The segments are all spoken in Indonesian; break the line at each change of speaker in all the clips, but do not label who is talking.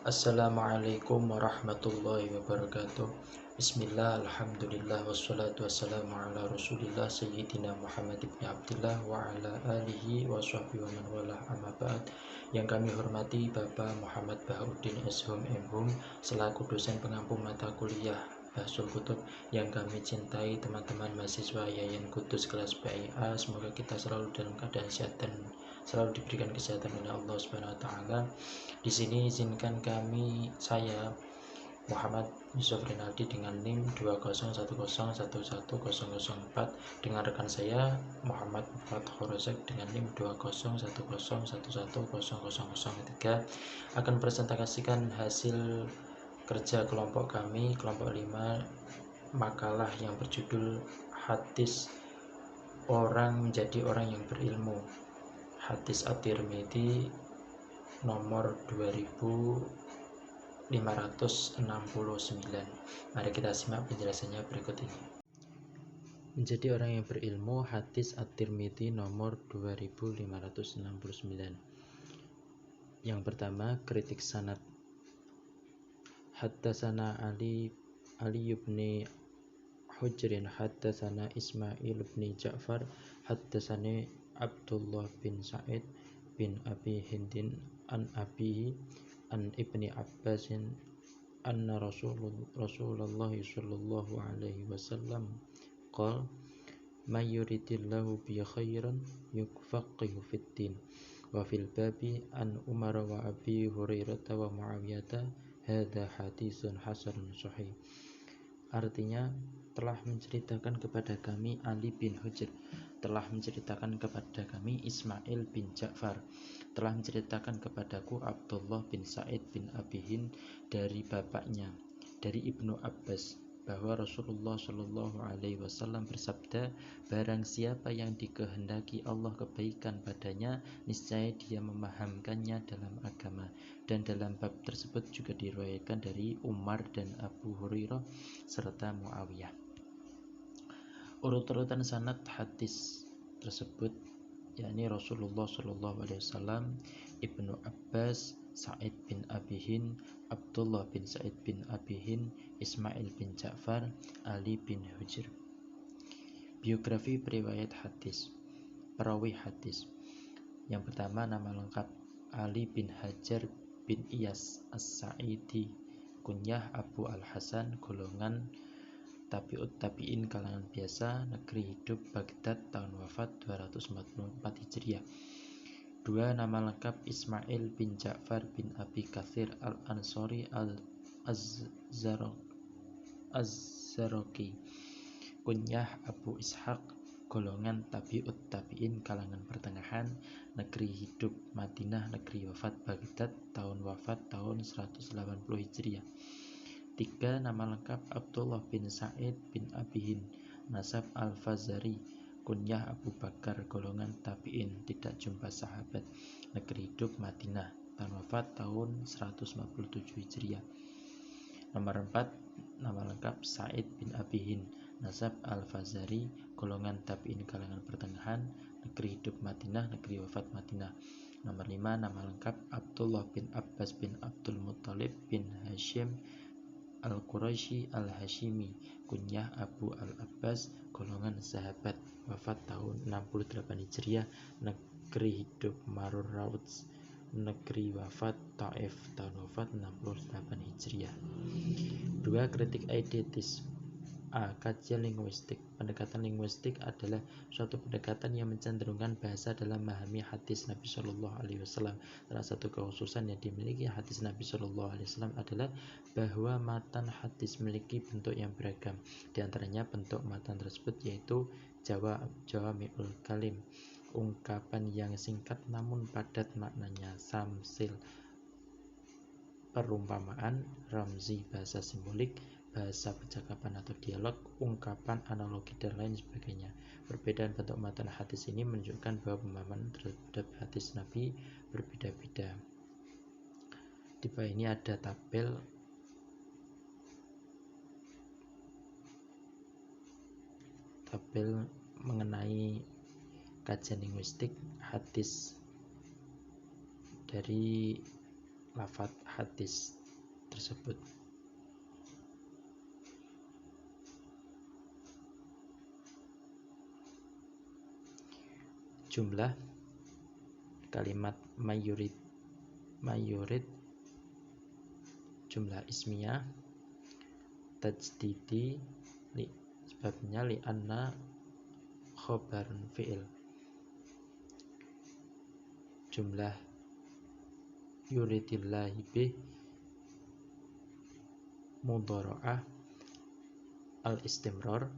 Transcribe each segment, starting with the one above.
Assalamualaikum warahmatullahi wabarakatuh. Bismillah, alhamdulillah, wassalatu wassalamu ala rasulillah Sayyidina Muhammad ibn Abdillah wa ala alihi wa sahbihi wa man walah, amma ba'd. Yang kami hormati Bapak Muhammad Bahauddin Ashum M.Hum selaku dosen pengampu mata kuliah Bahsul Kutub. Yang kami cintai teman-teman mahasiswa Yayan Kudus kelas BIA, semoga kita selalu dalam keadaan sehat dan selalu diberikan kesehatan oleh Allah Subhanahu wa taala. Di sini izinkan saya Muhammad Yusuf Rinaldi dengan NIM 201011004 dengan rekan saya Muhammad Fatho Rozak dengan NIM 201011003 akan presentasikan hasil kerja kelompok kami, kelompok 5, makalah yang berjudul Hadis Orang Menjadi Orang Yang Berilmu, Hadis At-Tirmidzi nomor 2569. Mari kita simak penjelasannya berikut ini. Menjadi orang yang berilmu, hadis At-Tirmidzi nomor 2569. Yang pertama, kritik sanad. Haddatsana Ali ibn Hujrin, haddatsana Ismail bin Ja'far, haddatsani Abdullah bin Sa'id bin Abi Hindin an abihi an ibni Abbasin anna Rasulullah sallallahu alaihi wasallam qala may yuridillahu bi khairan yufaqihu fid din wa fil babi an Umar wa Abi Hurairah wa Muawiyah hadza hadisun hasanun sahih. Artinya, telah menceritakan kepada kami Ali bin Hujr, telah menceritakan kepada kami Ismail bin Ja'far, telah menceritakan kepadaku Abdullah bin Sa'id bin Abi Hind dari bapaknya, dari Ibnu Abbas, bahwa Rasulullah Shallallahu Alaihi Wasallam bersabda, barang siapa yang dikehendaki Allah kebaikan padanya, niscaya dia memahamkannya dalam agama. Dan dalam bab tersebut juga diriwayatkan dari Umar dan Abu Hurairah serta Muawiyah. Urut-urutan sanad hadis tersebut yakni Rasulullah Shallallahu Alaihi Wasallam, Ibnu Abbas, Sa'id bin Abi Hind, Abdullah bin Sa'id bin Abi Hind, Ismail bin Ja'far, Ali bin Hujr. Biografi periwayat hadis. Perawi hadis. Yang pertama, nama lengkap Ali bin Hajar bin Iyas As-Sa'idi, kunyah Abu Al-Hasan, golongan tabi'ut tabi'in kalangan biasa, negeri hidup Baghdad, tahun wafat 244 Hijriah. 2. Nama lengkap Ismail bin Ja'far bin Abi Katsir Al-Ansari Az-Zarqi, kunyah Abu Ishaq, golongan tabi'ut tabi'in kalangan pertengahan, negeri hidup Madinah, negeri wafat Baghdad, tahun wafat tahun 180 Hijriah. 3. Nama lengkap Abdullah bin Sa'id bin Abi Hind, nasab Al-Fazari, kunyah Abu Bakar, golongan tabi'in, tidak jumpa sahabat, negeri hidup Madinah, tahun wafat tahun 157 Hijriah. Nomor 4. Nama lengkap Sa'id bin Abi Hind, nasab Al-Fazari, golongan tabi'in kalangan pertengahan, negeri hidup Madinah, negeri wafat Madinah. Nomor 5. Nama lengkap Abdullah bin Abbas bin Abdul Muttalib bin Hashim Al-Quraisy Al-Hashimi, kunyah Abu Al-Abbas, golongan sahabat, wafat tahun 68 Hijriah, negeri hidup Marur Rauds, negeri wafat Taif, tahun wafat 68 Hijriah. 2. Kritik eidetis. A. Kajian linguistik. Pendekatan linguistik adalah suatu pendekatan yang mencenderungkan bahasa dalam memahami hadis Nabi Shallallahu Alaihi Wasallam. Salah satu kekhususan yang dimiliki hadis Nabi Shallallahu Alaihi Wasallam adalah bahwa matan hadis memiliki bentuk yang beragam. Di antaranya bentuk matan tersebut yaitu jawami'ul kalim, ungkapan yang singkat namun padat maknanya, samsil, perumpamaan, ramzi, bahasa simbolik, bahasa percakapan atau dialog, ungkapan, analogi, dan lain sebagainya. Perbedaan bentuk matan hadis ini menunjukkan bahwa pemahaman terhadap hadis Nabi berbeda-beda. Di bawah ini ada tabel mengenai kajian linguistik hadis dari lafaz hadis tersebut. Jumlah kalimat mayurid jumlah ismiyah tajdidi sebabnya li'anna khobarun fi'il. Jumlah yuridillahi bih mudhara'ah al-istimrar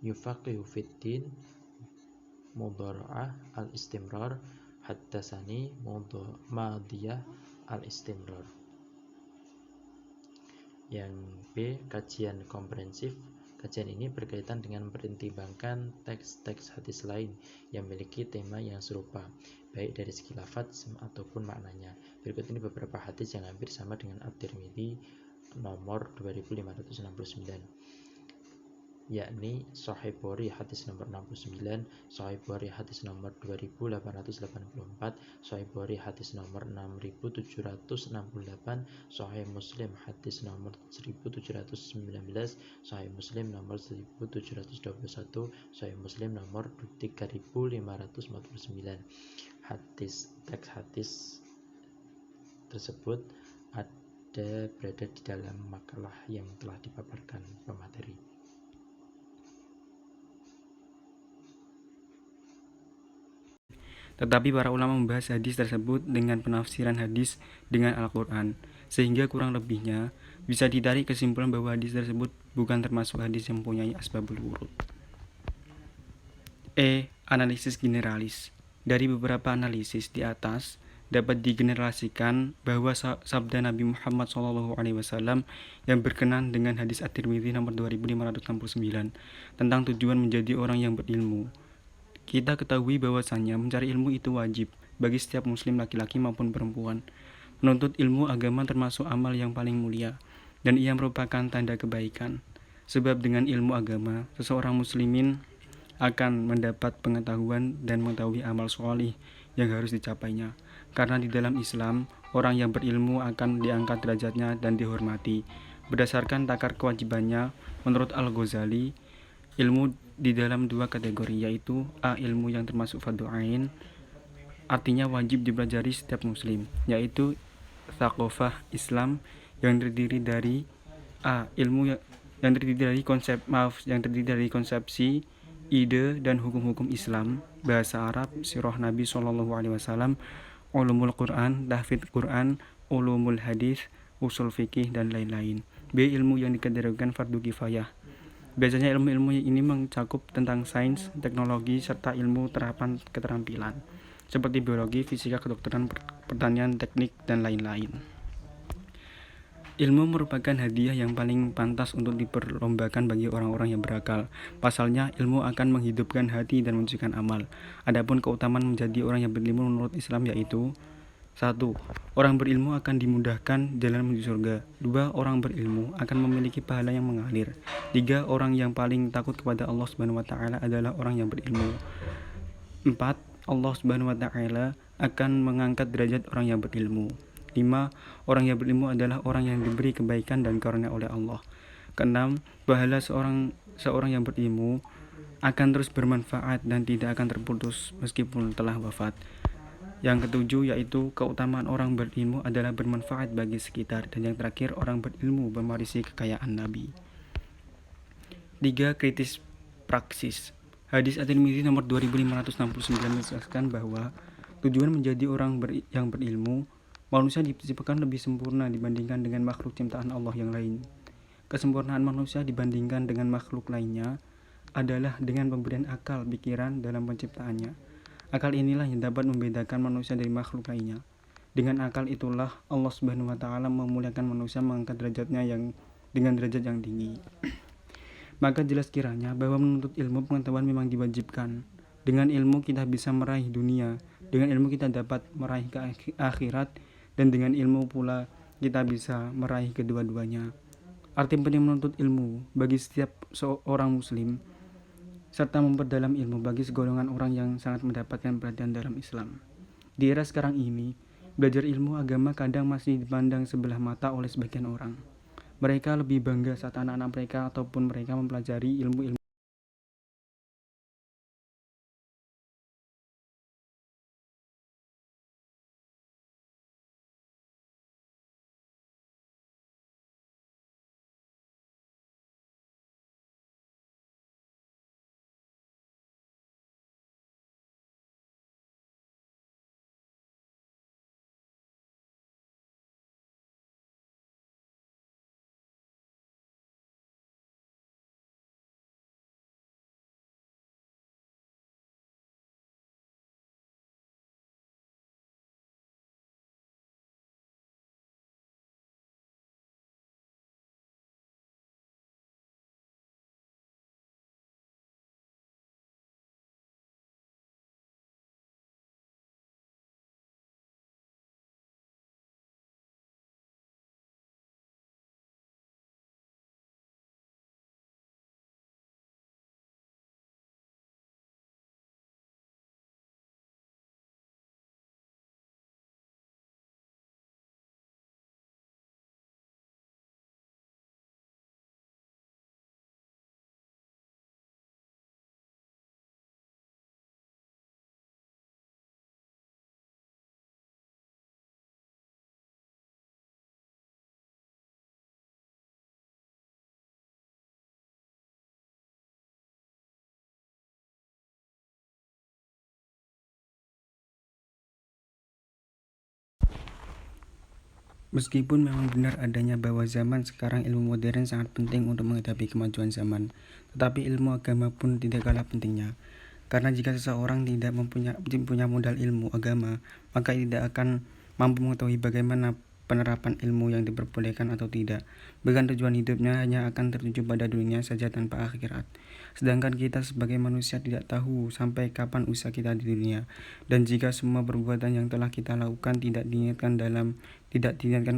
yufaqihu fiddin mudhara'ah al-istimrar haddasani madiyah al-istimrar. Yang B, kajian komprehensif. Kajian ini berkaitan dengan mempertimbangkan teks-teks hadis lain yang memiliki tema yang serupa, baik dari segi lafadz ataupun maknanya. Berikut ini beberapa hadis yang hampir sama dengan At-Tirmidzi nomor 2569, yakni Sahih Bukhari hadis nomor 69, Sahih Bukhari hadis nomor 2884, Sahih Bukhari hadis nomor 6768, Sahih Muslim hadis nomor 1719, Sahih Muslim nomor 1721, Sahih Muslim nomor 3549. Teks hadis tersebut berada di dalam makalah yang telah dipaparkan pemateri.
Tetapi para ulama membahas hadis tersebut dengan penafsiran hadis dengan Al-Quran, sehingga kurang lebihnya bisa ditarik kesimpulan bahwa hadis tersebut bukan termasuk hadis yang mempunyai asbabul wurud. Analisis generalis. Dari beberapa analisis di atas dapat digeneralisasikan bahwa sabda Nabi Muhammad SAW yang berkenan dengan hadis At-Tirmidzi nomor 2569 tentang tujuan menjadi orang yang berilmu. Kita ketahui bahwasannya mencari ilmu itu wajib bagi setiap muslim laki-laki maupun perempuan. Menuntut ilmu agama termasuk amal yang paling mulia, dan ia merupakan tanda kebaikan. Sebab dengan ilmu agama, seseorang muslimin akan mendapat pengetahuan dan mengetahui amal sholih yang harus dicapainya. Karena di dalam Islam, orang yang berilmu akan diangkat derajatnya dan dihormati. Berdasarkan takar kewajibannya, menurut Al-Ghazali, ilmu di dalam dua kategori, yaitu A. Ilmu yang termasuk fardhu ain, artinya wajib dipelajari setiap muslim, yaitu tsaqofah Islam yang terdiri dari A. Ilmu yang terdiri dari konsepsi, ide dan hukum-hukum Islam, bahasa Arab, sirah Nabi SAW, ulumul Quran, tahfidz Quran, ulumul hadis, usul fikih dan lain-lain. B. Ilmu yang dikategorikan fardu kifayah. Biasanya ilmu-ilmu ini mencakup tentang sains, teknologi, serta ilmu terapan keterampilan, seperti biologi, fisika, kedokteran, pertanian, teknik, dan lain-lain. Ilmu merupakan hadiah yang paling pantas untuk diperlombakan bagi orang-orang yang berakal. Pasalnya, ilmu akan menghidupkan hati dan mensucikan amal. Adapun keutamaan menjadi orang yang berilmu menurut Islam yaitu 1. Orang berilmu akan dimudahkan jalan menuju surga. 2. Orang berilmu akan memiliki pahala yang mengalir. 3. Orang yang paling takut kepada Allah Subhanahu wa taala adalah orang yang berilmu. 4. Allah Subhanahu wa taala akan mengangkat derajat orang yang berilmu. 5. Orang yang berilmu adalah orang yang diberi kebaikan dan karunia oleh Allah. 6. Pahala seorang yang berilmu akan terus bermanfaat dan tidak akan terputus meskipun telah wafat. Yang ketujuh yaitu keutamaan orang berilmu adalah bermanfaat bagi sekitar. Dan yang terakhir, orang berilmu mewarisi kekayaan Nabi. 3. Kritis praksis. Hadis At-Tirmidzi nomor 2569 menjelaskan bahwa tujuan menjadi orang yang berilmu, manusia diciptakan lebih sempurna dibandingkan dengan makhluk ciptaan Allah yang lain. Kesempurnaan manusia dibandingkan dengan makhluk lainnya adalah dengan pemberian akal pikiran dalam penciptaannya. Akal inilah yang dapat membedakan manusia dari makhluk lainnya. Dengan akal itulah Allah Subhanahu wa taala memuliakan manusia, mengangkat derajatnya dengan derajat yang tinggi. Maka jelas kiranya bahwa menuntut ilmu pengetahuan memang diwajibkan. Dengan ilmu kita bisa meraih dunia, dengan ilmu kita dapat meraih ke akhirat, dan dengan ilmu pula kita bisa meraih kedua-duanya. Arti penting menuntut ilmu bagi setiap seorang muslim serta memperdalam ilmu bagi segolongan orang yang sangat mendapatkan perhatian dalam Islam. Di era sekarang ini, Belajar ilmu agama kadang masih dipandang sebelah mata oleh sebagian orang. Mereka lebih bangga saat anak-anak mereka ataupun mereka mempelajari ilmu-ilmu Meskipun memang benar adanya bahwa zaman sekarang ilmu modern sangat penting untuk menghadapi kemajuan zaman, tetapi ilmu agama pun tidak kalah pentingnya. Karena jika seseorang tidak mempunyai modal ilmu agama, maka tidak akan mampu mengetahui bagaimana penerapan ilmu yang diperbolehkan atau tidak. Bahkan tujuan hidupnya hanya akan tertuju pada dunia saja tanpa akhirat. Sedangkan kita sebagai manusia tidak tahu sampai kapan usaha kita di dunia. Dan jika semua perbuatan yang telah kita lakukan tidak diniatkan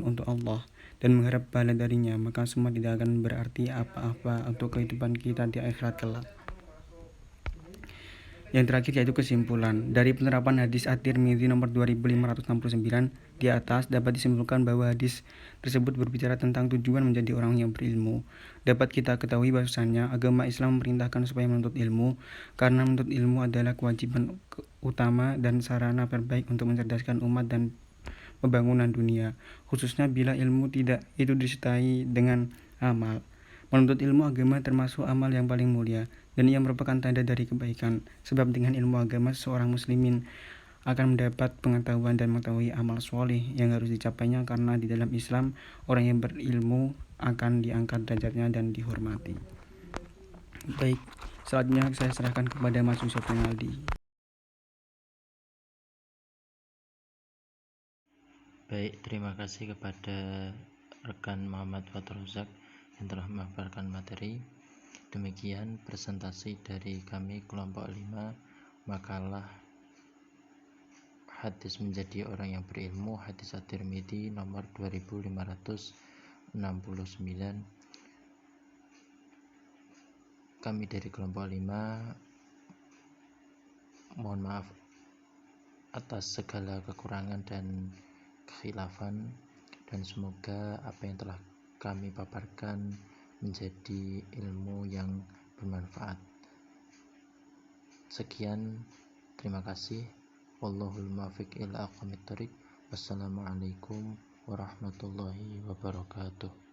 untuk Allah dan mengharap pahala darinya, maka semua tidak akan berarti apa-apa untuk kehidupan kita di akhirat kelak. Yang terakhir yaitu kesimpulan. Dari penerapan hadis At-Tirmidzi nomor 2569 di atas dapat disimpulkan bahwa hadis tersebut berbicara tentang tujuan menjadi orang yang berilmu. Dapat kita ketahui bahwasannya agama Islam memerintahkan supaya menuntut ilmu karena menuntut ilmu adalah kewajiban utama dan sarana terbaik untuk mencerdaskan umat dan pembangunan dunia, khususnya bila ilmu tidak itu disertai dengan amal. Menuntut ilmu agama termasuk amal yang paling mulia, dan ia merupakan tanda dari kebaikan. Sebab dengan ilmu agama seorang muslimin akan mendapat pengetahuan dan mengetahui amal soleh yang harus dicapainya, karena di dalam Islam orang yang berilmu akan diangkat derajatnya dan dihormati. Baik, selanjutnya saya serahkan kepada Mas Yusuf Rinaldi.
Baik, terima kasih kepada rekan Muhammad Fatur Razak yang telah memaparkan materi. Demikian presentasi dari kami kelompok 5, makalah hadis menjadi orang yang berilmu, hadis At-Tirmidzi nomor 2569. Kami dari kelompok 5 mohon maaf atas segala kekurangan dan kekhilafan, dan semoga apa yang telah kami paparkan menjadi ilmu yang bermanfaat. Sekian, terima kasih. Wallahul muwaffiq ila aqwamit thoriq. Wassalamualaikum warahmatullahi wabarakatuh.